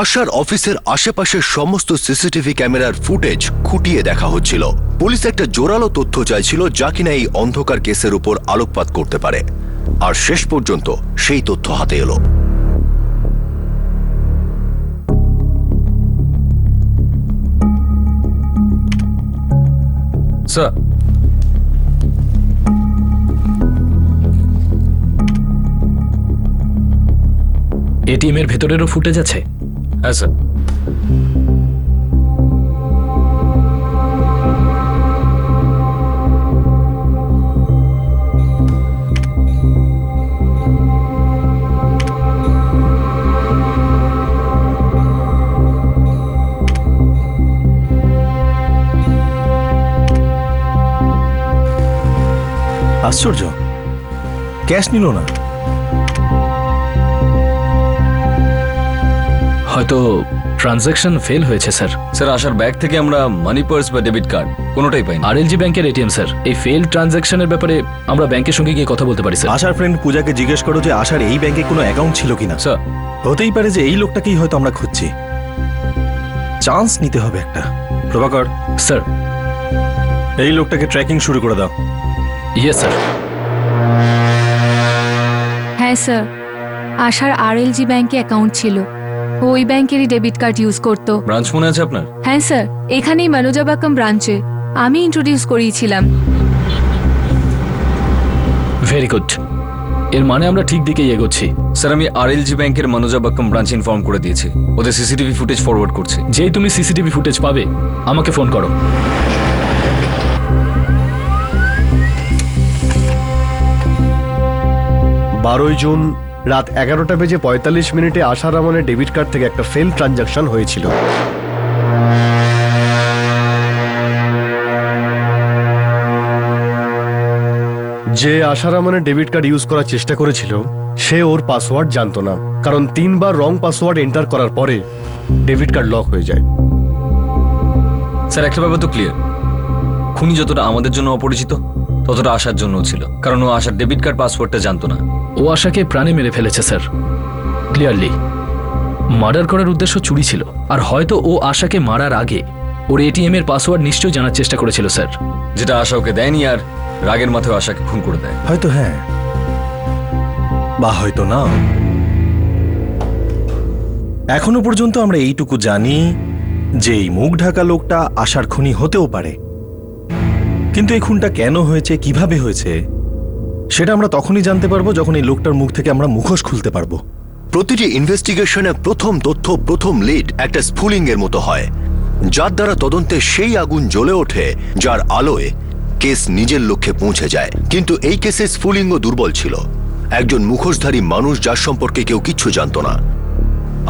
আশার অফিসের আশেপাশের সমস্ত সিসিটিভি ক্যামেরার ফুটেজ খুঁটিয়ে দেখা হচ্ছিল। পুলিশ একটা জোরালো তথ্য চাইছিল যা কিনা এই অন্ধকার কেসের উপর আলোকপাত করতে পারে, আর শেষ পর্যন্ত সেই তথ্য হাতে এলো। স্যার, এটিএম এর ভেতরেরও ফুটেজ আছে? হ্যাঁ স্যার। আশ্চর্য, ক্যাশ নিল না। হয়তো ট্রানজ্যাকশন ফেল হয়েছে স্যার। স্যার, আসার ব্যাগ থেকে আমরা মানি পার্স বা ডেবিট কার্ড কোনোটাই পাইনি। আরএলজি ব্যাংকের এটিএম স্যার। এই ফেল ট্রানজ্যাকশনের ব্যাপারে আমরা ব্যাংকের সঙ্গে গিয়ে কথা বলতে পারি স্যার। আশার ফ্রেন্ড পূজাকে জিজ্ঞেস করো যে আশার এই ব্যাংকে কোনো অ্যাকাউন্ট ছিল কিনা। স্যার, হতেই পারে যে এই লোকটাকেই হয়তো আমরা খুঁজছি। চান্স নিতে হবে একটা। প্রভাকর, স্যার। এই লোকটাকে ট্র্যাকিং শুরু করে দাও। Yes sir. হ্যাঁ স্যার, আশার আরএলজি ব্যাংকে অ্যাকাউন্ট ছিল। ওই ব্যাংকেরই ডেবিট কার্ড ইউজ করতো। ব্রাঞ্চ মনে আছে আপনার? হ্যাঁ স্যার, এখানেই মানোজাবাক্কাম ব্রাঞ্চে আমি ইন্ট্রোডিউস করিয়েছিলাম। Very good. এর মানে আমরা ঠিক দিকেই এগোচ্ছি। স্যার, আমি আরএলজি ব্যাংকের মনোজাবাক্কাম ব্রাঞ্চ ইনফর্ম করে দিয়েছি। ওদের সিসিটিভি ফুটেজ ফরওয়ার্ড করছে। যেই তুমি সিসিটিভি ফুটেজ পাবে আমাকে ফোন করো। 12 জুন রাত 11:45 আশা রামনের ডেবিট কার্ড থেকে একটা ফেল ট্রানজাকশন হয়েছিল। যে আশা রামনের ডেবিট কার্ড ইউজ করার চেষ্টা করেছিল সে ওর পাসওয়ার্ড জানতো না, কারণ 3 বার রং পাসওয়ার্ড এন্টার করার পরে ডেবিট কার্ড লক হয়ে যায়। স্যার, একটা ব্যাপার তো ক্লিয়ার, খুনি যতটা আমাদের জন্য অপরিচিত ততটা আসার জন্য ছিল, কারণ ও আসার ডেবিট কার্ড পাসওয়ার্ডটা জানতো না। ও আশাকে প্রাণে মেরে ফেলেছে স্যার। ক্লিয়ারলি মার্ডার করার উদ্দেশ্য চুরি ছিল, আর হয়তো ও আশাকে মারার আগে ওর এটিএম এর পাসওয়ার্ড নিশ্চয়ই জানার চেষ্টা করেছিল স্যার। যেটা আশা ওকে দেয়নি, আর রাগের মাথায় আশাকে খুন করে দেয়। হয়তো হ্যাঁ, বা হয়তো না। এখনো পর্যন্ত আমরা এইটুকু জানি যে এই মুখ ঢাকা লোকটা আশার খুনি হতেও পারে, কিন্তু এই খুনটা কেন হয়েছে, কিভাবে হয়েছে, সেটা আমরা তখনই জানতে পারবো যখন এই লোকটার মুখ থেকে আমরা মুখোশ খুলতে পারবো। প্রতিটি ইনভেস্টিগেশনে প্রথম তথ্য, প্রথম লিড একটা স্ফুলিং এর মতো হয়, যার দ্বারা তদন্তে সেই আগুন জ্বলে ওঠে যার আলোয় কেস নিজের লক্ষ্যে পৌঁছে যায়। কিন্তু এই কেসের স্ফুলিঙ্গ দুর্বল ছিল, একজন মুখোশধারী মানুষ যার সম্পর্কে কেউ কিচ্ছু জানত না,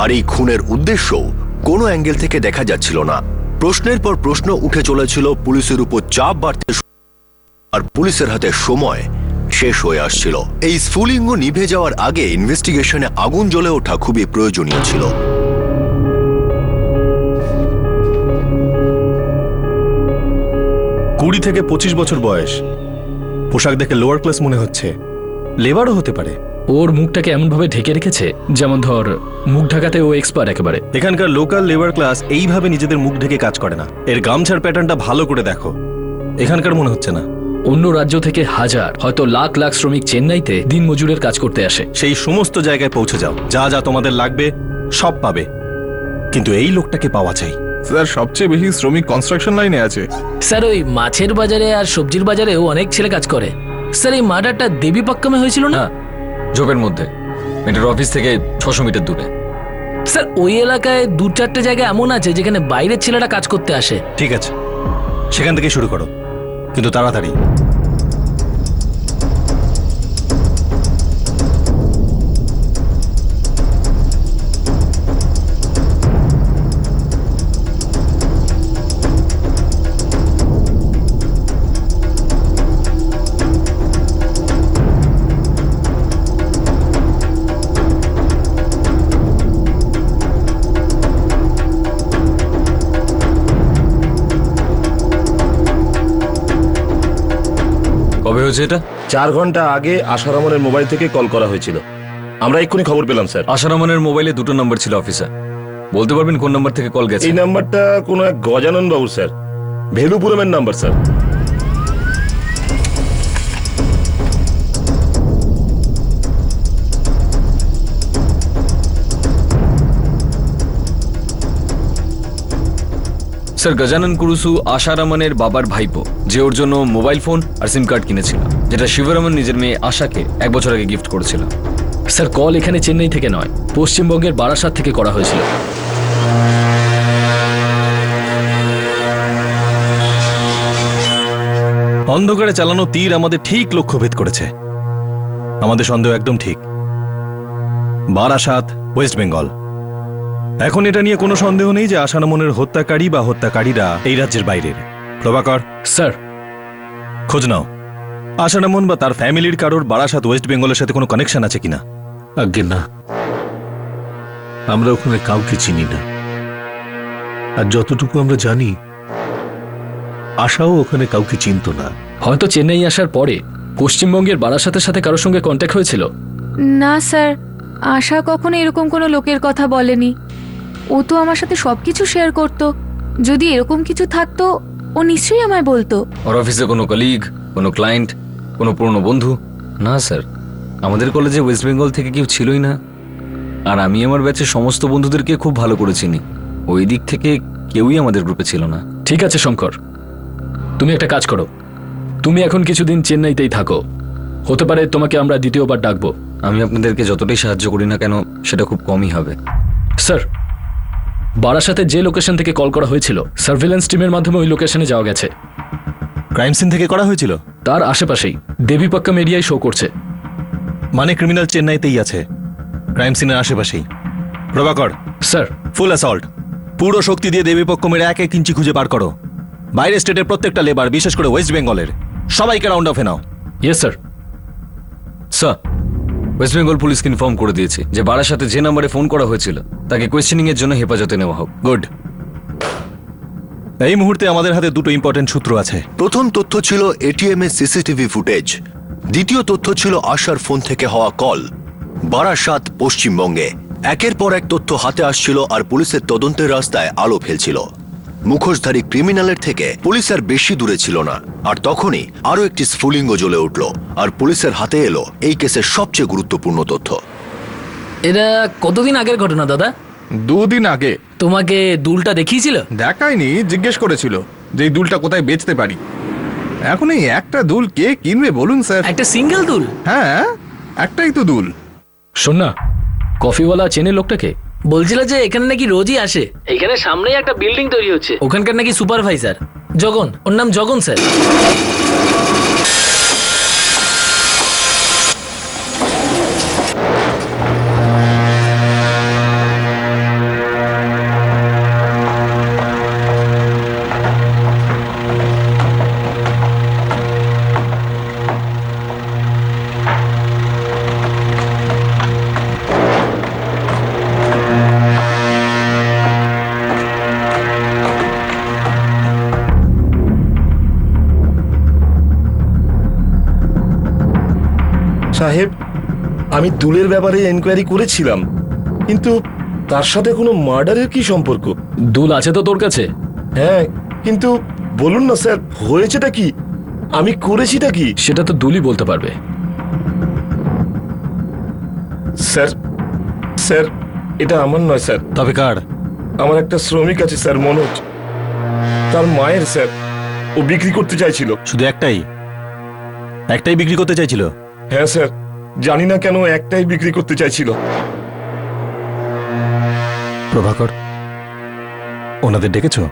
আর এই খুনের উদ্দেশ্যও কোনো অ্যাঙ্গেল থেকে দেখা যাচ্ছিল না। প্রশ্নের পর প্রশ্ন উঠে চলেছিল, পুলিশের উপর চাপ বাড়তে, আর পুলিশের হাতে সময় শেষ হয়ে আসছিল। এই স্ফুলিঙ্গ নিভে যাওয়ার আগে ইনভেস্টিগেশনে আগুন জ্বলে ওঠা খুবই প্রয়োজনীয় ছিল। 20 থেকে 25 বছর বয়স, পোশাক দেখে লোয়ার ক্লাস মনে হচ্ছে, লেবারও হতে পারে। ওর মুখটাকে এমন ভাবে ঢেকে রেখেছে যেমন ধর মুখ ঢাকাতে ও এক্সপার্ট একেবারে। এখানকার লোকাল লেবার ক্লাস এইভাবে নিজেদের মুখ ঢেকে কাজ করে না। এর গামছার প্যাটার্নটা ভালো করে দেখো, এখানকার মনে হচ্ছে না। অন্য রাজ্য থেকে হাজার, হয়তো লাখ লাখ শ্রমিক চেন্নাইতে দিন মজুরের কাজ করতে আসে। সেই সমস্ত জায়গায় পৌঁছে যাও, যা যা তোমাদের লাগবে সব পাবে, কিন্তু এই লোকটাকে পাওয়া চাই। স্যার, সবচেয়ে বেশি শ্রমিক কনস্ট্রাকশন লাইনে আছে। স্যার, ওই মাছের বাজারে আর সবজির বাজারেও অনেক ছেলে কাজ করে। স্যার, এই মার্ডারটা দেবীপাক্কামে হয়েছিল না? হ্যাঁ, জোপের মধ্যে, মেয়েটার অফিস থেকে 600 মিটার দূরে। স্যার, ওই এলাকায় 2-4টে জায়গা এমন আছে যেখানে বাইরের ছেলেরা কাজ করতে আসে। ঠিক আছে, সেখান থেকে শুরু করো, কিন্তু তাড়াতাড়ি। কবে হয়েছে এটা? 4 ঘন্টা আগে আশারামনের মোবাইল থেকে কল করা হয়েছিল। আমরা এক্ষুনি খবর পেলাম স্যার। আশা রহমানের মোবাইলে 2টো নাম্বার ছিল অফিসার, বলতে পারবেন কোন নাম্বার থেকে কল গেছে? এই নাম্বারটা কোনো এক গজানন বাবু স্যার, ভেলুপুরমের number sir. Sir, Gajanan Kurusu আশারামনের বাবার ভাইপো, যে ওর জন্য মোবাইল ফোন আর সিম কার্ড কিনেছিল, যেটা শিবরামন নিজের মেয়ে আশাকে 1 বছর আগে গিফট করেছিল। স্যার, কল এখানে চেন্নাই থেকে নয়, পশ্চিমবঙ্গের বারাসাত থেকে করা হয়েছিল। অন্ধকারে চালানো তীর আমাদের ঠিক লক্ষ্যভেদ করেছে। আমাদের সন্দেহ একদম ঠিক। বারাসাত, ওয়েস্ট বেঙ্গল। এখন এটা নিয়ে কোনো সন্দেহ নেই যে আশারামনের হত্যাকারী বা হত্যাকারীরা এই রাজ্যের বাইরের। প্রভাকর, স্যার, খোঁজ নাও আশারামন বা তার ফ্যামিলির কারোর বারাসাত ওয়েস্ট বেঙ্গলের সাথে কোনো কানেকশন আছে কিনা। আজ্ঞে না, আমরা ওখানে কাউকে চিনি না। আর যতটুকু আমরা জানি, আশাও ওখানে কাউকে চিনত না। হয়তো চেন্নাই আসার পরে পশ্চিমবঙ্গের বারাসাতের সাথে কারোর সঙ্গে কন্ট্যাক্ট হয়েছিল। না স্যার, আশা কখনো এরকম কোনো লোকের কথা বলেনি। ও তো আমার সাথে সবকিছু শেয়ার করত। যদি এরকম কিছু থাকতো ও নিশ্চয়ই আমায় বলতো। ওর অফিসে কোনো কলিগ, কোনো ক্লায়েন্ট, কোনো পুরনো বন্ধু? না স্যার, আমাদের কলেজে ওয়েস্ট বেঙ্গল থেকে কেউ ছিলই না। আর আমি আমার ব্যাচের সমস্ত বন্ধুদেরকে খুব ভালো করে চিনি। ওই দিক থেকে কেউই আমাদের গ্রুপে ছিল না। ঠিক আছে শঙ্কর, তুমি একটা কাজ করো, তুমি এখন কিছুদিন চেন্নাইতেই থাকো। হতে পারে তোমাকে আমরা দ্বিতীয়বার ডাকবো। আমি আপনাদেরকে যতটাই সাহায্য করি না কেন, সেটা খুব কমই হবে। স্যার, বারাসাতে যে লোকেশন থেকে কল করা হয়েছিল, সার্ভেলেন্স টিমের মাধ্যমে ওই লোকেশনে যাওয়া গেছে। ক্রাইম সিন থেকে করা হয়েছিল? তার আশেপাশেই দেবীপক্কম এরিয়ায় শো করছে। মানে ক্রিমিনাল চেন্নাইতেই আছে, ক্রাইম সিনের আশেপাশেই। প্রভাকর, স্যার, ফুল অ্যাসল্ট, পুরো শক্তি দিয়ে দেবীপক্কমের 1 ইঞ্চি খুঁজে বার করো। বাইরের স্টেটের প্রত্যেকটা লেবার, বিশেষ করে ওয়েস্ট বেঙ্গলের সবাইকে রাউন্ড অফে নাও। Yes sir. Sir, West Bengal পুলিশকে ইনফর্ম করে দিয়েছে যে বারাসাতে যে নাম্বারে ফোন করা হয়েছিল তাকে কোয়েশ্চেনিং এর জন্য হেফাজতে নেওয়া হোক। গুড। এই মুহূর্তে আমাদের হাতে দুটো ইম্পর্টেন্ট সূত্র আছে। প্রথম তথ্য ছিল এটিএম এর সিসিটিভি ফুটেজ। দ্বিতীয় তথ্য ছিল আশার ফোন থেকে হওয়া কল বারাসাত, পশ্চিমবঙ্গে। একের পর এক তথ্য হাতে আসছিল আর পুলিশের তদন্তের রাস্তায় আলো ফেলছিল। মুখোশধারী ক্রিমিনালের থেকে পুলিশ আর বেশি দূরে ছিল না। আর তখনই আরো একটি স্ফুলিঙ্গ জ্বলে উঠল আর পুলিশের হাতে এলো এই কেসের সবচেয়ে গুরুত্বপূর্ণ তথ্য। এটা কতদিন আগের ঘটনা দাদা? 2 দিন আগে। তোমাকে দুলটা দেখিয়েছিল? দেখায়নি, জিজ্ঞেস করেছিল যে এই দুলটা কোথায় বেচতে পারি। এখন এই একটা দুল কে কিনবে বলুন স্যার? একটা সিঙ্গেল দুল? হ্যাঁ, একটাই তো দুল। শোন না, কফিওয়ালা চেনে লোকটাকে? বলছিল যে এখানে নাকি রোজই আসে। এখানে সামনেই একটা বিল্ডিং তৈরি হচ্ছে, ওখানকার নাকি সুপারভাইজার জগন। ওর নাম জগন স্যার। সাহেব, আমি দুলের ব্যাপারে এনকোয়ারি করেছিলাম, কিন্তু তার সাথে কোনো মার্ডারের কি সম্পর্ক? দুল আছে তো তোর কাছে? হ্যাঁ, কিন্তু বলুন না স্যার, হয়েছেটা কি? আমি করেছিটা কি? সেটা তো দুলই বলতে পারবে। স্যার, স্যার, এটা আমার নয় স্যার। তবে কার? আমার একটা শ্রমিক আছে স্যার, মনোজ। তার মায়ের স্যার, ও বিক্রি করতে চাইছিল। শুধু একটাই বিক্রি করতে চাইছিল? হ্যাঁ স্যার, জানি না কেন একটাই বিক্রি করতে চাইছিল। প্রভাকর, ওনাদের ডেকেছো?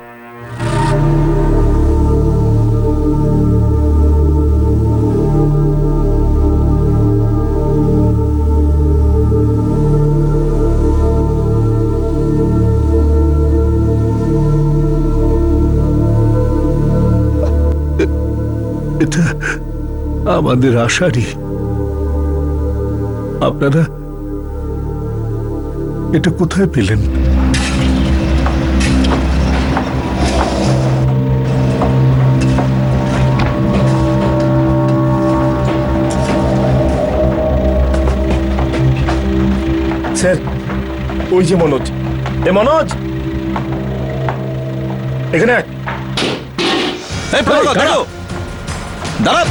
এটা আমাদের আশারই। আপনারা এটা কোথায় পেলেন? স্যার, ওই যে মনোজ, এ মনোজ, এখানে আয়। এই প্রভাকর, দাঁড়াও, দাঁড়াও।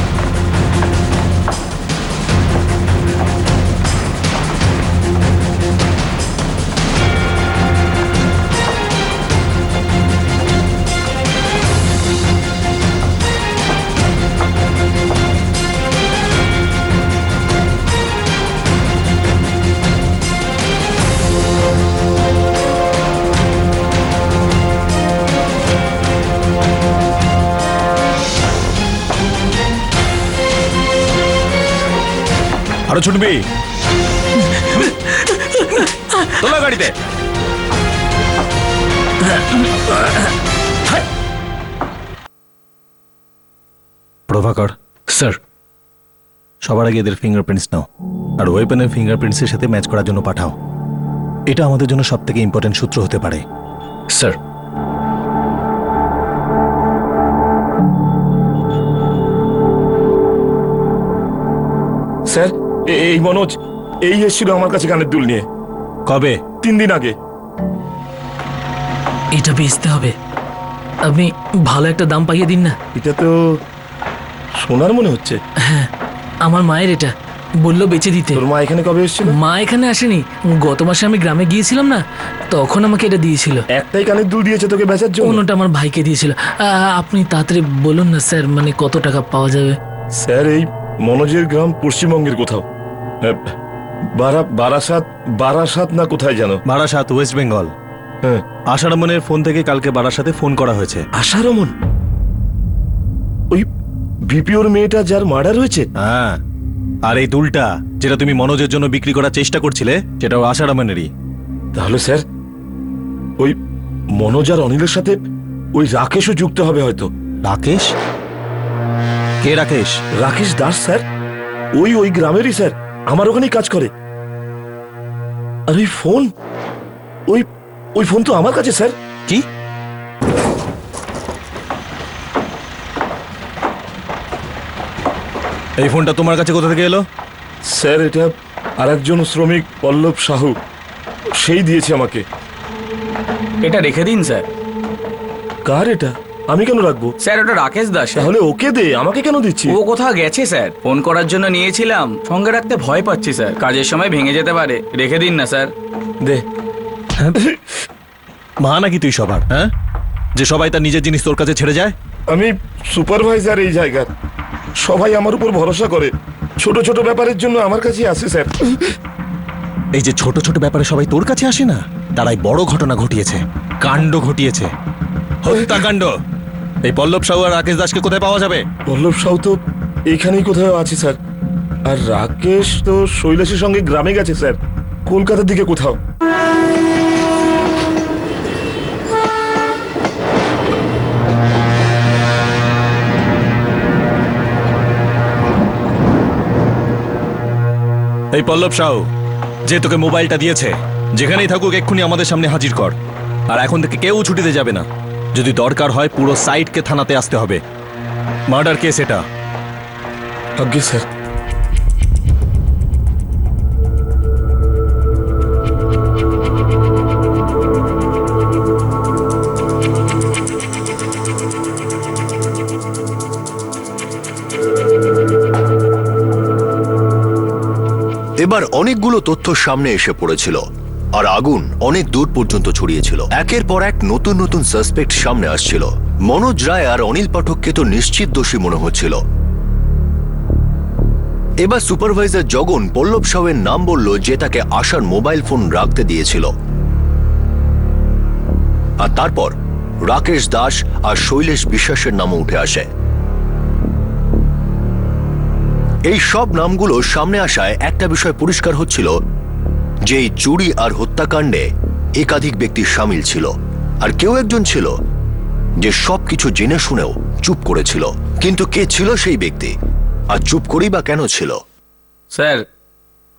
আরো ছুটবি, তোলা গাড়িতে। প্রভাকর, স্যার, সবার আগে এদের ফিঙ্গারপ্রিন্টস নাও আর ওয়েপনের ফিঙ্গারপ্রিন্টসের সাথে ম্যাচ করার জন্য পাঠাও। এটা আমাদের জন্য সব থেকে ইম্পর্টেন্ট সূত্র হতে পারে। স্যার। স্যার, এই মনোজ এই এসেছিল আমার কাছে কানের দুল নিয়ে কবে? 3 দিন আগে। এটা বেচতে হবে, আপনি ভালো একটা দাম পাইয়ে দিন না। এটা তো সোনার মনে হচ্ছে। হ্যাঁ, আমার মায়ের এটা, বললো বেচে দিতে। তোর মা এখানে কবে এসেছিল? মা এখানে আসেনি, গত মাসে আমি গ্রামে গিয়েছিলাম না, তখন আমাকে এটা দিয়েছিল। একটাই কানের দুল দিয়েছে তোকে বেচার জন্য? অন্যটা আমার ভাইকে দিয়েছিল। আপনি তাড়াতাড়ি বলুন না স্যার, মানে কত টাকা পাওয়া যাবে? স্যার, এই মনোজের গ্রাম পশ্চিমবঙ্গের কোথাও, বারাসাত না কোথায় জানো? বারাসাত, ওয়েস্ট বেঙ্গল। হ্যাঁ। আশারামনের ফোন থেকে কালকে বারাসাতে ফোন করা হয়েছে। আশারমন, ওই বিপিওর মেয়েটা যার মার্ডার হয়েছে? হ্যাঁ, আর এই দুলটা যেটা তুমি মনোজের জন্য বিক্রি করার চেষ্টা করছিলে সেটাও আশারামনেরই। তাহলে স্যার ওই মনোজ আর অনিলের সাথে ওই রাকেশও যুক্ত হবে হয়তো। রাকেশ? কে রাকেশ? রাকেশ দাস স্যার, ওই গ্রামেরই স্যার, আমার ওখানেই কাজ করে। আর ওই ফোন, ওই ফোন তো আমার কাছে স্যার। কি? এই ফোনটা তোমার কাছে কোথা থেকে এলো? স্যার, এটা আরেকজন শ্রমিক পল্লব সাহু, সেই দিয়েছে আমাকে। এটা রেখে দিন স্যার। কার এটা? আমি কেন রাখবো? স্যার ওটা রাকেশ দাস। তাহলে ওকে দে, আমাকে কেন দিচ্ছি? ও কোথাও গেছে স্যার, ফোন করার জন্য নিয়েছিলাম, সঙ্গে রাখতে ভয় পাচ্ছি স্যার, কাজের সময় ভেঙে যেতে পারে, রেখে দিন না স্যার। দে। মা নাকি তুই সবার? হ্যাঁ, যে সবাই তার নিজের জিনিস তোর কাছে ছেড়ে যায়? আমি সুপারভাইজার এই জায়গার, সবাই আমার উপর ভরসা করে, ছোট ছোট ব্যাপারের জন্য আমার কাছে আসে স্যার। এই যে ছোট ছোট ব্যাপারে সবাই তোর কাছে আসে না, তারাই বড় ঘটনা ঘটিয়েছে, কাণ্ড ঘটিয়েছে, হত্যাকাণ্ড। এই পল্লব সাহু আর রাকেশ দাসকে কোথায় পাওয়া যাবে? পল্লব সাহু তো এইখানেই কোথাও আছে স্যার, আর রাকেশ তো শৈলেশের সঙ্গে গ্রামে গেছে স্যার, কলকাতার দিকে কোথাও। এই পল্লব সাহু যে তোকে মোবাইলটা দিয়েছে, যেখানেই থাকুক এক্ষুনি আমাদের সামনে হাজির কর। আর এখন থেকে কেউ ছুটিতে যাবে না, যদি দরকার হয় পুরো সাইটকে থানাতে আসতে হবে। মার্ডার কেস এটা। আজ্ঞে স্যার। এবার অনেকগুলো তথ্য সামনে এসে পড়েছিল আর আগুন অনেক দূর পর্যন্ত ছড়িয়েছিল। একের পর এক নতুন নতুন সাসপেক্ট সামনে আসছিল। মনোজ রায় আর অনিল পাঠককে তো নিশ্চিত দোষী মনে হচ্ছিল। এবার সুপারভাইজার জগন পল্লব সাহের নাম বলল, যে তাকে আশার মোবাইল ফোন রাখতে দিয়েছিল। আর তারপর রাকেশ দাস আর শৈলেশ বিশ্বাসের নামও উঠে আসে। এই সব নামগুলো সামনে আসায় একটা বিষয় পরিষ্কার হচ্ছিল যে এই চুরি আর হত্যাকাণ্ডে একাধিক ব্যক্তি সামিল ছিল, আর কেউ একজন ছিল যে সবকিছু জেনে শুনেও চুপ করেছিল। কিন্তু কে ছিল সেই ব্যক্তি, আর চুপ করেই বা কেন ছিল? স্যার,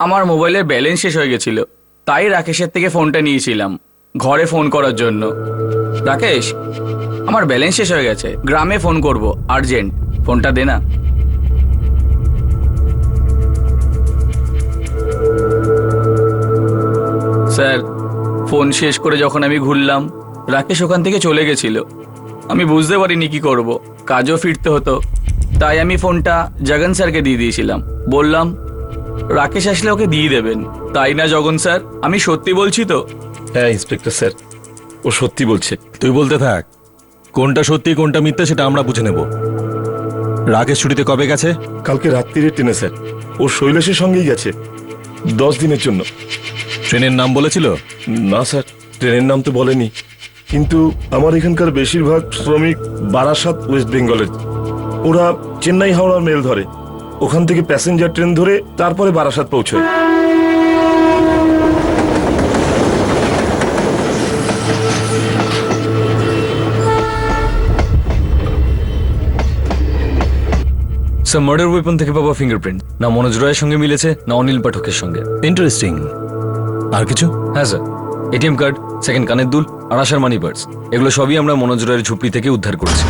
আমার মোবাইলের ব্যালেন্স শেষ হয়ে গেছিল, তাই রাকেশের থেকে ফোনটা নিয়েছিলাম ঘরে ফোন করার জন্য। রাকেশ, আমার ব্যালেন্স শেষ হয়ে গেছে, গ্রামে ফোন করব আর্জেন্ট, ফোনটা দে না। স্যার, ফোন শেষ করে যখন আমি ঘুরলাম রাকেশ ওখান থেকে চলে গেছিল। আমি বুঝতে পারিনি কি করব, কাজও ফিরতে হতো, তাই আমি ফোনটা জগন স্যারকে দিয়ে দিয়েছিলাম। বললাম রাকেশ আসলে ওকে দিয়ে দেবেন, তাই না জগন স্যার? আমি সত্যি বলছি তো? হ্যাঁ ইন্সপেক্টর স্যার, ও সত্যি বলছে। তুই বলতে থাক, কোনটা সত্যি কোনটা মিথ্যে সেটা আমরা বুঝে নেব। রাকেশ ছুটিতে কবে গেছে? কালকে রাত্রিরে ট্রেনে স্যার, ও শৈলেশের সঙ্গেই গেছে 10 দিনের জন্য। ট্রেনের নাম বলেছিল? না স্যার, ট্রেনের নাম তো বলেনি, কিন্তু আমার এখানকার বেশিরভাগ শ্রমিক বারাসাত ওয়েস্ট বেঙ্গলের। ওরা চেন্নাই হাওড়ার মেল ধরে, ওখান থেকে প্যাসেঞ্জার ট্রেন ধরে তারপরে বারাসাত পৌঁছয়। স্যার, মার্ডার ওয়েপন থেকে পাওয়া ফিঙ্গারপ্রিন্ট না মনোজ রায়ের সঙ্গে মিলেছে না অনিল পাঠকের সঙ্গে। ইন্টারেস্টিং। আর কিছু? হ্যাঁ স্যার, এটিএম কার্ড, সেকেন্ড কানের দুল আর আশার মানি পার্স, এগুলো সবই আমরা মনোজ রায়ের ঝুপড়ি থেকে উদ্ধার করেছি।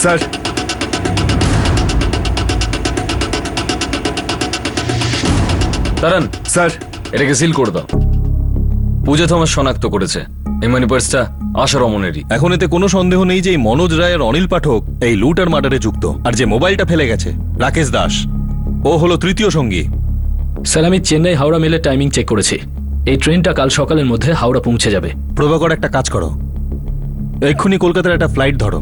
স্যার, দাঁড়ান স্যার, এটাকে সিল করে দাও। পূজা থমাস শনাক্ত করেছে এই মানি পার্সটা আশার অমনেরই। এখন এতে কোনো সন্দেহ নেই যে এই মনোজ রায় আর অনিল পাঠক এই লুট আর মার্ডারে যুক্ত। আর যে মোবাইলটা ফেলে গেছে রাকেশ দাস, ও হলো তৃতীয় সঙ্গী। স্যার, আমি চেন্নাই হাওড়া মেলের টাইমিং চেক করেছি। এই ট্রেনটা কাল সকালের মধ্যে হাওড়া পৌঁছে যাবে। প্রভাকর, একটা কাজ করো, এক্ষুনি কলকাতার একটা ফ্লাইট ধরো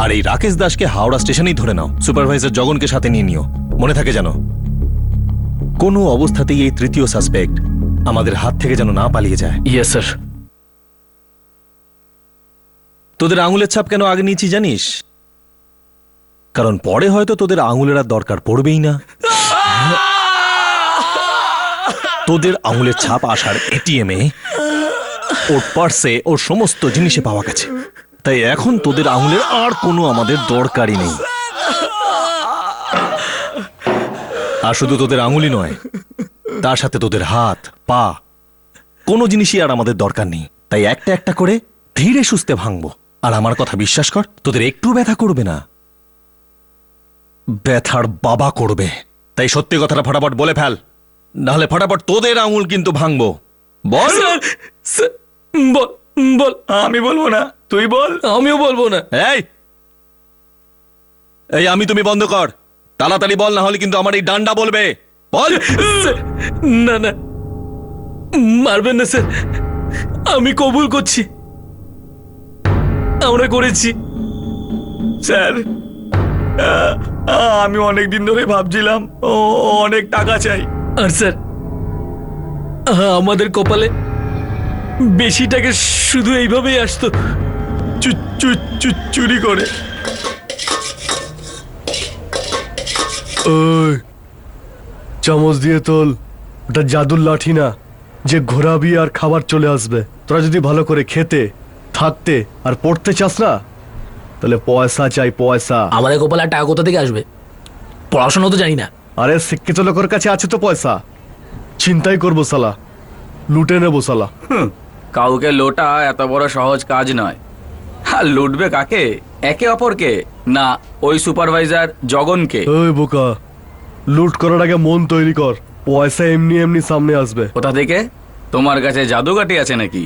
আর এই রাকেশ দাসকে হাওড়া স্টেশনেই ধরে নাও। সুপারভাইজার জগনকে সাথে নিয়ে নিও, মনে থাকে যেন কোনো অবস্থাতেই এই তৃতীয় সাসপেক্ট আমাদের হাত থেকে যেন না পালিয়ে যায়। Yes sir. তোদের আঙুলের ছাপ কেন আগে নিয়েছি জানিস? কারণ পরে হয়তো তোদের আঙুলের আর দরকার পড়বেই না। তোদের আঙুলের ছাপ আসার এটিএমে, ওর পার্সে, ওর সমস্ত জিনিসে পাওয়া গেছে, তাই এখন তোদের আঙুলের আর কোনো আমাদের দরকারই নেই। আর শুধু তোদের আঙুলই নয়, তার সাথে তোদের হাত, পা, কোনো জিনিসই আর আমাদের দরকার নেই। তাই একটা একটা করে ধীরে সুস্থে ভাঙবো। আর আমার কথা বিশ্বাস কর, তোদের একটু ব্যথা করবে না, ব্যথার বাবা করবে। তাই সত্যি কথাটা ফটাফট বলে ফেল, নাহলে ফটাফট তোদের আঙুল কিন্তু ভাঙবো। বল। বল বল। আমি বলবো না, তুই বল। আমিও বলবো না। এই এই আমি তুমি বন্ধ কর, তাড়াতাড়ি বল, না হলে কিন্তু আমার এই ডান্ডা বলবে। বল। না না, মারবেন না স্যার, আমি কবুল করছি, আমরা করেছি। স্যার, আমি অনেক দিন ধরে ভাবছিলাম ও অনেক টাকা চাই। আর স্যার, আমাদের কপালে বেশি টাকা শুধু এইভাবেই আসতো, চুরি করে। ওই চামচ দিয়ে তোল, ওটা জাদুর লাঠি না যে ঘোরাবি আর খাবার চলে আসবে। তোরা যদি ভালো করে খেতে, থাকতে আর পড়তে চাস না, তাহলে পয়সা চাই, পয়সা। আমাদের কপালে আর টাকা কোথা থেকে আসবে? পড়াশোনা তো জানি না। আরে শিক্ষিত লোকের কাছে আছে তো পয়সা, চিন্তাই করবো সালা, লুটে নেবো সালা। কাউকে লোটা এত বড় সহজ কাজ নয়। আর লুটবে কাকে? একে অপরকে, না ওই সুপারভাইজার জগনকে। ওই বোকা, লুট করার আগে মন তৈরি কর, পয়সা এমনি এমনি সামনে আসবে। কোথা থেকে? তোমার কাছে জাদুকাঠি আছে নাকি?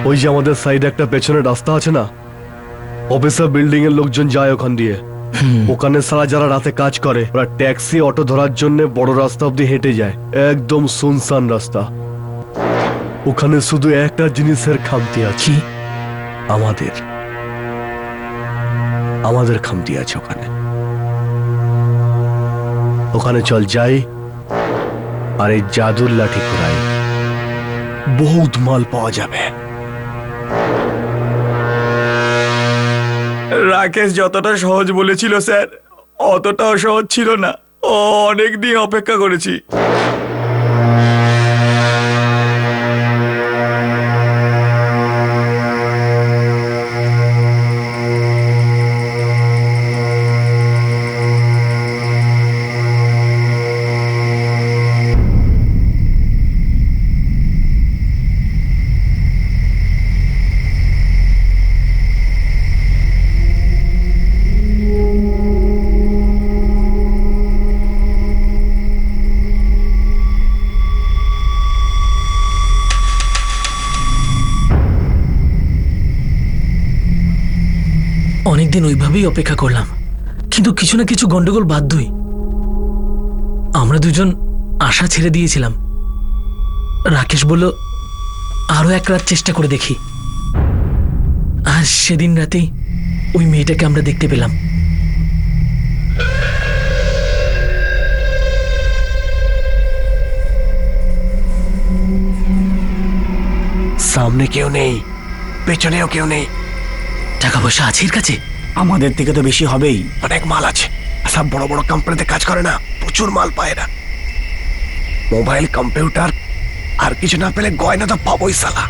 ওই যে আমাদের সাইডে একটা পেছনে রাস্তা আছে না, অফিসার বিল্ডিং এর লোকজন যায় ওখান দিয়ে। ওখানে সারা যারা রাতে কাজ করে, ওরা ট্যাক্সি অটো ধরার জন্য বড় রাস্তা অব্দি হেঁটে যায়, একদম সুনসান রাস্তা। ওখানে শুধু একটা জিনিসের খামতি আছে, আমাদের আমাদের খামতি আছে ওখানে। ওখানে চল যাই আর এই জাদুর লাঠি ঘুরাই, বহুত মাল পাওয়া যাবে। রাকেশ যতটা সহজ বলেছিল স্যার, অতটাও সহজ ছিল না। অনেক দিন অপেক্ষা করেছি। অনেকদিন ওইভাবেই অপেক্ষা করলাম, কিন্তু কিছু না কিছু গন্ডগোল বাধ্যই। আমরা দুজন আশা ছেড়ে দিয়েছিলাম। রাকেশ বলল আরো এক রাত চেষ্টা করে দেখি। আর সেদিন রাতেই ওই মেয়েটাকে আমরা দেখতে পেলাম। সামনে কেউ নেই, পেছনেও কেউ নেই। টাকা পয়সা আছে এর কাছে? আমাদের থেকে তো বেশি হবেই, অনেক মাল আছে। সব বড় বড় কোম্পানিতে কাজ করে না, প্রচুর মাল পায় না। মোবাইল, কম্পিউটার আর কিছু না পেলে গয়না তো পাবোই সালা।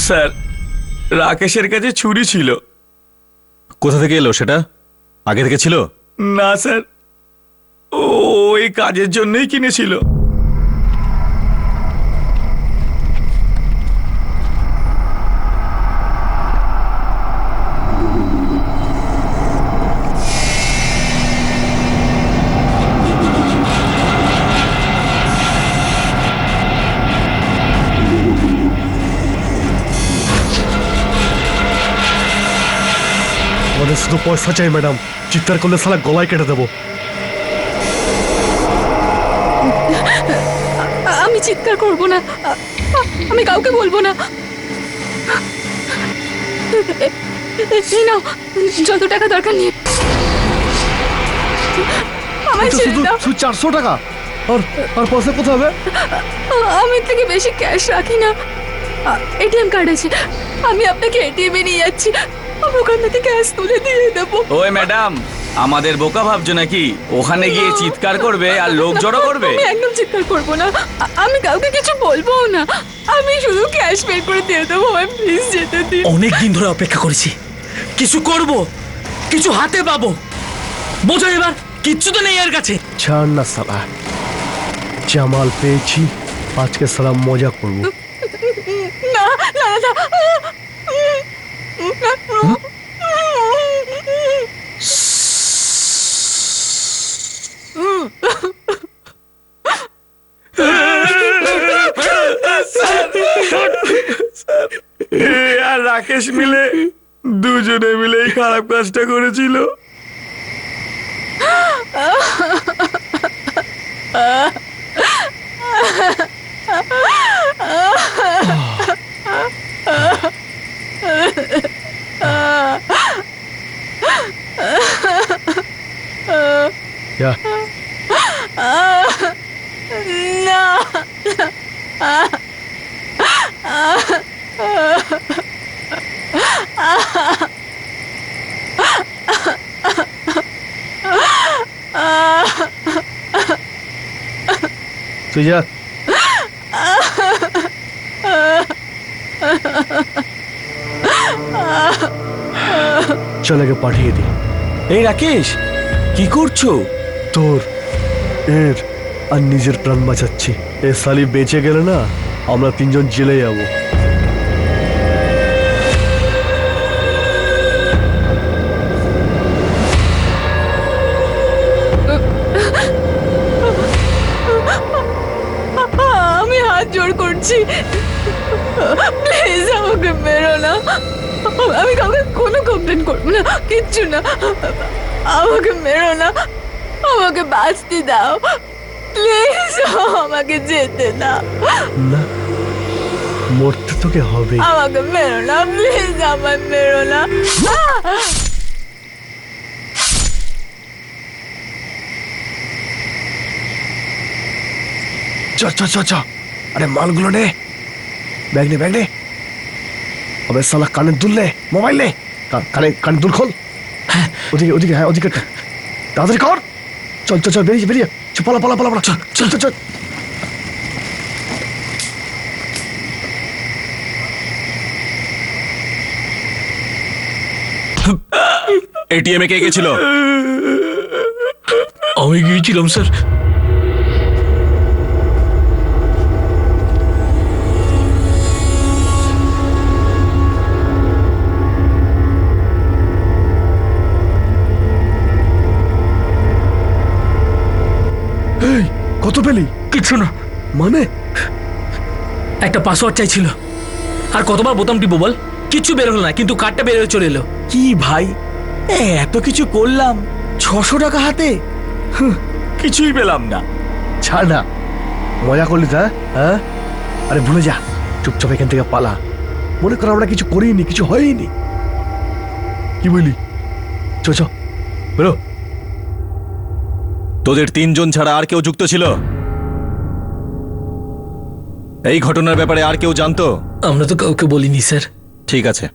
স্যার, রাকেশের কাছে ছুরি ছিল। কোথা থেকে এলো সেটা? আগে থেকে ছিল? না স্যার, ও এই কাজের জন্যই কিনেছিল। আমাদের শুধু পয়সা চাই ম্যাডাম, চিৎকার করলে সালা গলায় কেটে দেবো। আমি চিৎকার করব না, আমি কাউকে বলবো না। এই নাও, যত টাকা দরকার নিয়ে আমায় ছেড়ে দাও। শুধু 400 টাকা? আর পয়সা কোথায় হবে? আমি এর থেকে বেশি ক্যাশ রাখি না। এটিএম কার্ড আছে, আমি আপনাকে এটিএম এ নিয়ে যাচ্ছি। আমি ওখান থেকে ক্যাশ তুলে দিয়ে দেবো। ওই ম্যাডাম, আমাদের বোকা ভাবছো নাকি? ওখানে গিয়ে চিৎকার করবে আর লোক জড়ো করবে? আমি একদম চিৎকার করবো না, আমি কাউকে কিছু বলবো না। আমি শুধু ক্যাশ বের করে দিয়ে দেবো। আমি প্লিজ যেতে দিন। অনেক দিন ধরে অপেক্ষা করেছি, কিছু করব, কিছু হাতে পাবো। বোঝো এবার, কিচ্ছু তো নেই এর কাছে। ছাড় না সালা, জামাল পেয়েছি, আজকে সালা মজা করবো। না না না, আর রাকেশ মিলে দুজনে মিলে এই খারাপ কাজটা করেছিল। যা। না তুই যা। চল আগে পাঠিয়ে দি। এই রাকেশ, কি করছো? তোর, এর আর নিজের প্রাণ বাঁচাচ্ছি। এ সালি বেঁচে গেলে না, আমরা তিনজন জেলে যাবো। আমি হাত জোড় করছি, প্লিজ আমাকে মেরো না। আমি কাউকে কোনো কমপ্লেন করবো না, কিচ্ছু না। আমাকে মেরো না, আমাকে বাঁচতে দাও প্লিজ। আমাকে যেতে দাও। না, মরতে তোকে হবে। আমাকে মেরো না প্লিজ, আমায় মেরো না। চ চ চ চ, আরে মালগুলো নে, ব্যাগ নে, ব্যাগ নে। আবে সালা কানে দুল নে, মোবাইল নে, কানে দুল খোল। হ্যাঁ ওদিকে ওদিকে, হ্যাঁ ওদিকে তাড়াতাড়ি কর। চল চল চল, বেরিয়ে বেরিয়ে, পালা পালা পালা পালা, চল চল চল চল। এটিএম এ কে গেছিল? আমি গিয়েছিলাম স্যার। কত পেলি? কিছু না, মানে একটা পাসওয়ার্ড চাইছিল, আর কতবার বোতাম টিপবো বল, কিচ্ছু বের হলো না, কিন্তু কার্ডটা বের হয়ে চলে এলো। কি ভাই, এত কিছু করলাম, 600 টাকা হাতে, কিছুই পেলাম না। ছাড় না, মজা করলি তা? হ্যাঁ, আরে ভুলে যা, চুপচাপ এখান থেকে পালা। মনে কর আমরা কিছু করিনি, কিছু হয়নি। কি বলি? চ চ, বেরো। তোদের 3 জন ছাড়া আর কেউ যুক্ত ছিল এই ঘটনার ব্যাপারে? আর কেউ জানতো? আমরা তো কাউকে বলিনি স্যার। ঠিক আছে,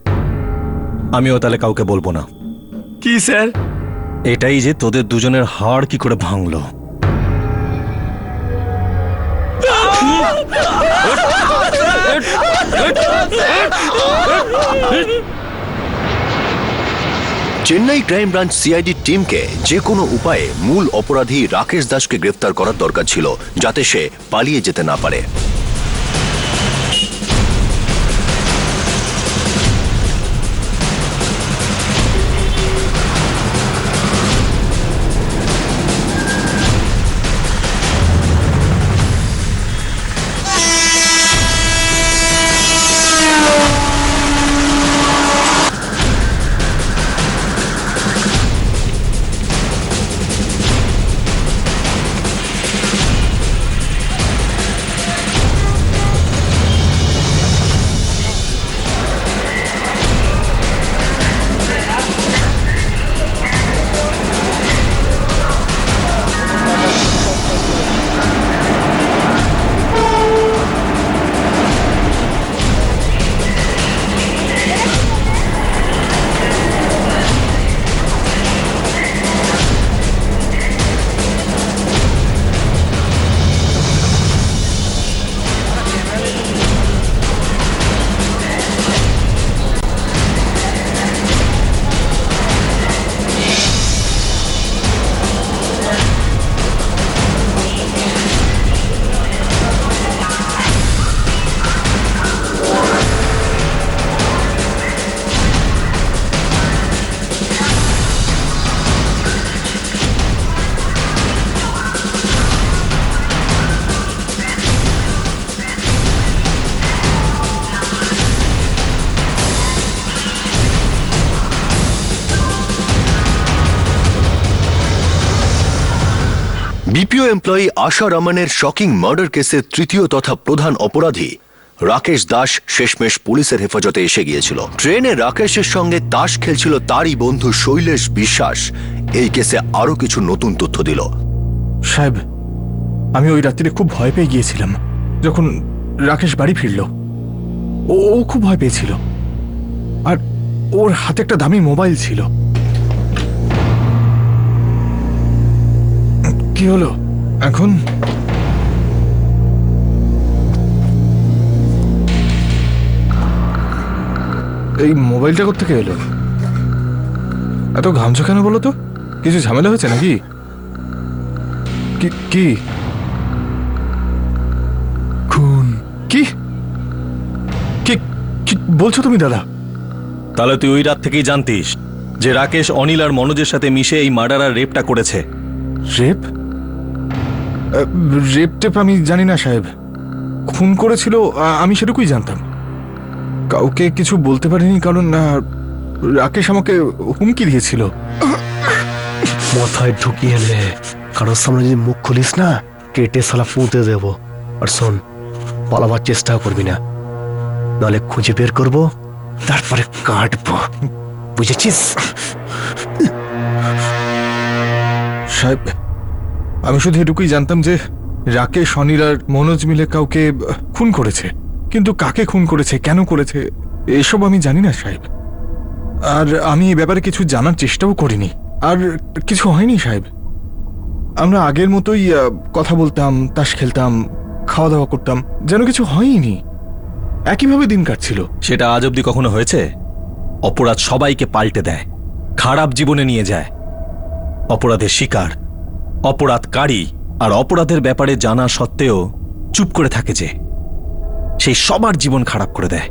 আমিও তাহলে কাউকে বলবো না। কি স্যার? এটাই যে তোদের দুজনের হাড় কি করে ভাঙলো। চেন্নাই ক্রাইম ব্রাঞ্চ সিআইডি টিমকে যে কোনো উপায়ে মূল অপরাধী রাকেশ দাসকে গ্রেফতার করার দরকার ছিল, যাতে সে পালিয়ে যেতে না পারে। বিপিও এমপ্লয়ি আশা রমনের শকিং মার্ডার কেসের তৃতীয় তথা প্রধান অপরাধী রাকেশ দাস শেষমেশ পুলিশের হেফাজতে এসে গিয়েছিল। ট্রেনে রাকেশের সঙ্গে তাস খেলছিল তারই বন্ধু শৈলেশ বিশ্বাস। এই কেসে আরো কিছু নতুন তথ্য দিল। সাহেব, আমি ওই রাত্রিরে খুব ভয় পেয়ে গিয়েছিলাম। যখন রাকেশ বাড়ি ফিরল, ও খুব ভয় পেয়েছিল, আর ওর হাতে একটা দামি মোবাইল ছিল। কি হলো এখন? এই মোবাইলটা কোত্থেকে এলো? এত ঘামছো কেন বলো তো? কিছু ঝামেলা হয়েছে নাকি? কি খুন? কি কি বলছো তুমি দাদা? তাহলে তুই ওই রাত থেকেই জানতিস যে রাকেশ অনিল আর মনোজের সাথে মিশে এই মার্ডার আর রেপটা করেছে। রেপ? রেপ টেপ আমি জানি না সাহেব। খুন করেছিল আমি সেটুকুই জানতাম। কাউকে কিছু বলতে পারিনি, কারণ রাকেশ আমাকে হুমকি দিয়েছিল। মাথায় ঢুকিয়ে নে, কারোর সামনে যদি মুখ খুলিস না, কেটে সালা পুঁতে দেব। আর শোন, পালাবার চেষ্টা করবি না, নাহলে খুঁজে বের করবো, তারপরে কাটবো, বুঝেছিস? সাহেব, আমি শুধু এটুকুই জানতাম যে রাকেশ, অনিল আর মনোজ মিলে কাউকে খুন করেছে, কিন্তু কাকে খুন করেছে, কেন করেছে, এসব আমি জানি না সাহেব। আর আমি এই ব্যাপারে কিছু জানার চেষ্টাও করিনি। আর কিছু হয়নি সাহেব। আমরা আগের মতোই কথা বলতাম, তাস খেলতাম, খাওয়া দাওয়া করতাম, যেন কিছু হয়নি। একইভাবে দিন কাটছিল। সেটা আজ অব্দি কখনো হয়েছে? অপরাধ সবাইকে পাল্টে দেয়, খারাপ জীবনে নিয়ে যায়। অপরাধের শিকার, অপরাধকারী আর অপরাধের ব্যাপারে জানা সত্ত্বেও চুপ করে থাকে যে, সেই সবার জীবন খারাপ করে দেয়।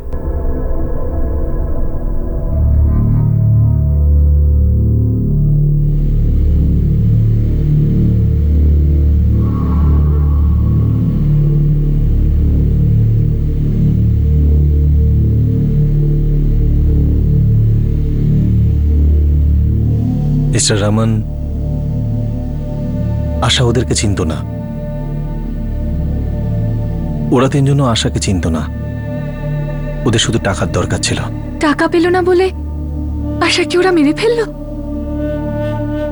মিস্টার রমন, আশা ওদেরকে চিনত না। ওরা তিনজনও আশাকে চিনত না। ওদের শুধু টাকার দরকার ছিল। টাকা পেল না বলে আশা কি ওরা মেরে ফেললো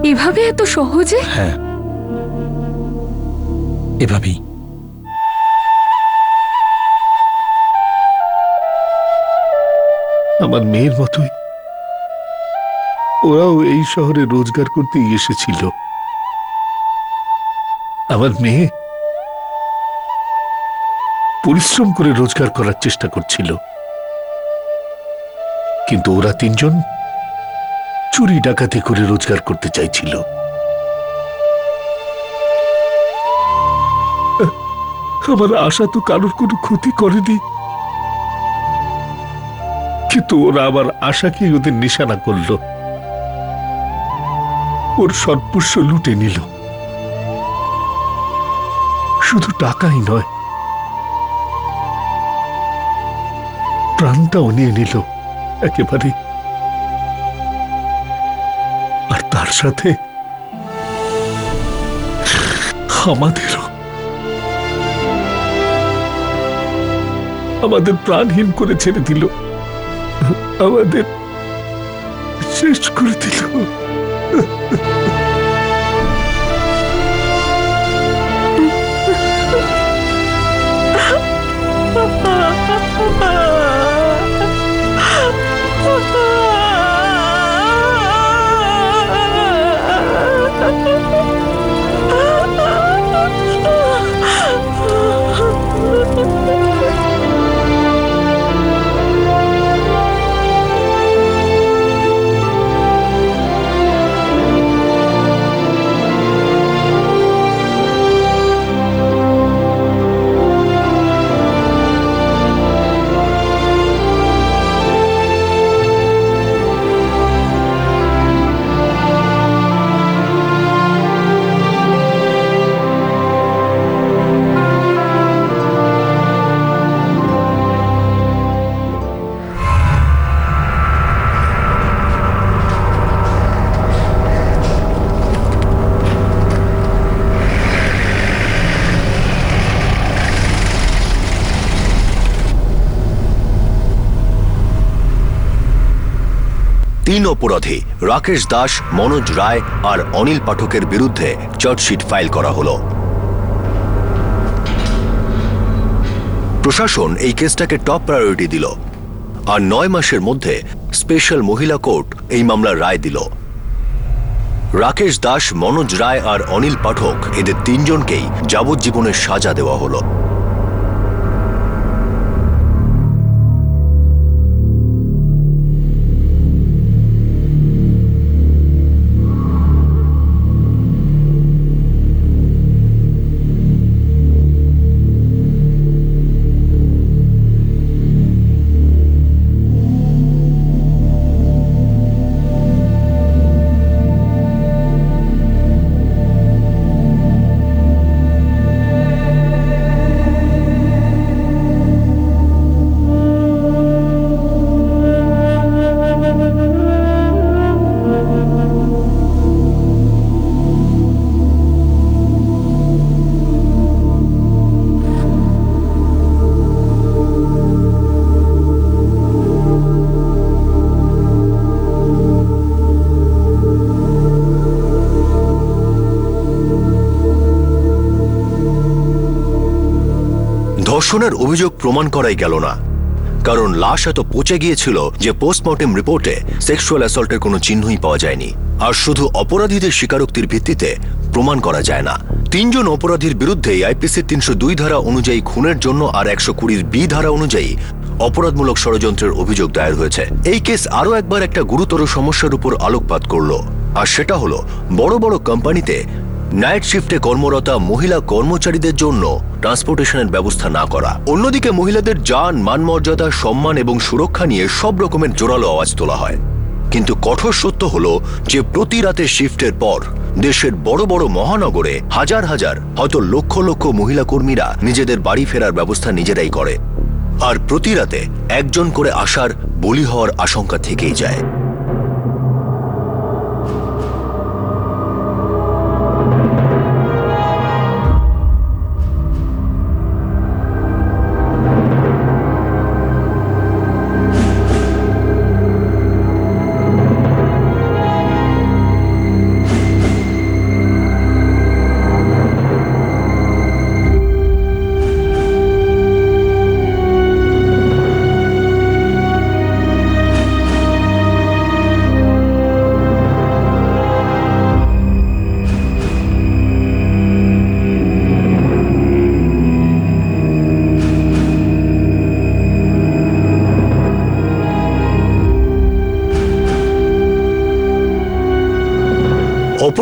এভাবে এত সহজে? হ্যাঁ, এভাবেই। আমার মেয়ের মতোই ওরাও এই শহরে রোজগার করতে এসেছিল। আমার মেয়ে পরিশ্রম করে রোজগার করার চেষ্টা করছিল, কিন্তু ওরা তিনজন চুরি ডাকাতি করে রোজগার করতে চাইছিল। আমার আশা তো কারোর কোনো ক্ষতি করেনি, কিন্তু ওরা আবার আশাকে ওদের নিশানা করল, ওর সর্বস্ব লুটে নিল। শুধু টাকাই নয়, প্রাণটাও নিয়ে নিল একেবারে। আর তার সাথে আমাদেরও, আমাদের প্রাণহীন করে ছেড়ে দিল, আমাদের শেষ করে দিল। তিন অপরাধী রাকেশ দাস, মনোজ রায় আর অনিল পাঠকের বিরুদ্ধে চার্জশিট ফাইল করা হলো। প্রশাসন এই কেসটাকে টপ প্রায়োরিটি দিল, আর 9 মাসের মধ্যে স্পেশাল মহিলা কোর্ট এই মামলার রায় দিল। রাকেশ দাস, মনোজ রায় আর অনিল পাঠক, এদের তিনজনকেই যাবজ্জীবনের সাজা দেওয়া হলো। ধর্ষণের অভিযোগ প্রমাণ করাই গেল না, কারণ লাশ এত পচে গিয়েছিল যে পোস্টমর্টেম রিপোর্টে সেক্সুয়াল অ্যাসল্টের কোনো চিহ্নই পাওয়া যায়নি। আর শুধু অপরাধীদের স্বীকারোক্তির ভিত্তিতে প্রমাণ করা যায় না। 3 জন অপরাধীর বিরুদ্ধে আইপিসি 302 ধারা অনুযায়ী খুনের জন্য আর 120 বি ধারা অনুযায়ী অপরাধমূলক ষড়যন্ত্রের অভিযোগ দায়ের হয়েছে। এই কেস আরও একবার একটা গুরুতর সমস্যার উপর আলোকপাত করল, আর সেটা হলো বড় বড় কোম্পানিতে নাইট শিফটে কর্মরতা মহিলা কর্মচারীদের জন্য ট্রান্সপোর্টেশনের ব্যবস্থা না করা। অন্যদিকে মহিলাদের জান, মানমর্যাদা, সম্মান এবং সুরক্ষা নিয়ে সব রকমের জোরালো আওয়াজ তোলা হয়। কিন্তু কঠোর সত্য হলো যে প্রতি রাতের শিফটের পর দেশের বড় বড় মহানগরে হাজার হাজার, হয়তো লক্ষ লক্ষ মহিলা কর্মীরা নিজেদের বাড়ি ফেরার ব্যবস্থা নিজেরাই করে, আর প্রতি রাতে একজন করে আশার বলি হওয়ার আশঙ্কা থেকেই যায়।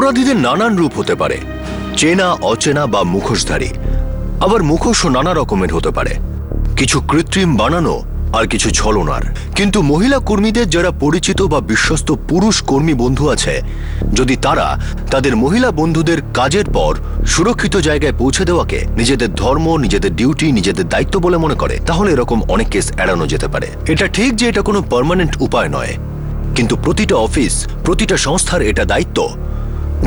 অপরাধীদের নানান রূপ হতে পারে, চেনা অচেনা বা মুখোশধারী। আবার মুখোশও নানা রকমের হতে পারে, কিছু কৃত্রিম বানানো আর কিছু ছলনার। কিন্তু মহিলা কর্মীদের যারা পরিচিত বা বিশ্বস্ত পুরুষ কর্মী বন্ধু আছে, যদি তারা তাদের মহিলা বন্ধুদের কাজের পর সুরক্ষিত জায়গায় পৌঁছে দেওয়াকে নিজেদের ধর্ম, নিজেদের ডিউটি, নিজেদের দায়িত্ব বলে মনে করে, তাহলে এরকম অনেক কেস এড়ানো যেতে পারে। এটা ঠিক যে এটা কোনো পার্মানেন্ট উপায় নয়, কিন্তু প্রতিটা অফিস, প্রতিটা সংস্থার এটা দায়িত্ব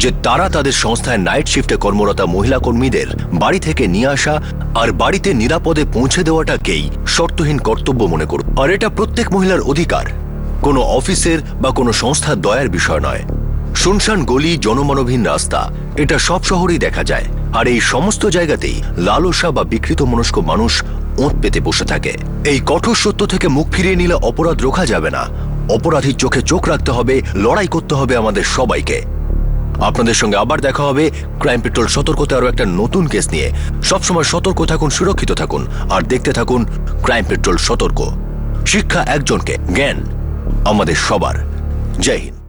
যে তারা তাদের সংস্থায় নাইট শিফটে কর্মরতা মহিলা কর্মীদের বাড়ি থেকে নিয়ে আসা আর বাড়িতে নিরাপদে পৌঁছে দেওয়াটাকেই শর্তহীন কর্তব্য মনে করুন। আর এটা প্রত্যেক মহিলার অধিকার, কোনো অফিসের বা কোনো সংস্থার দয়ার বিষয় নয়। শুনশান গলি, জনমানবহীন রাস্তা, এটা সব শহরেই দেখা যায়। আর এই সমস্ত জায়গাতেই লালসা বা বিকৃত মনস্ক মানুষ ওঁত পেতে বসে থাকে। এই কঠোর সত্য থেকে মুখ ফিরিয়ে নিলে অপরাধ রোখা যাবে না। অপরাধীর চোখে চোখ রাখতে হবে, লড়াই করতে হবে আমাদের সবাইকে। আপনাদের সঙ্গে আবার দেখা হবে ক্রাইম পেট্রোল সতর্কতা আরো একটা নতুন কেস নিয়ে। সবসময় সতর্ক থাকুন, সুরক্ষিত থাকুন আর দেখতে থাকুন ক্রাইম পেট্রোল সতর্ক। শিক্ষা একজনকে, জ্ঞান আমাদের সবার। জয় হিন্দ।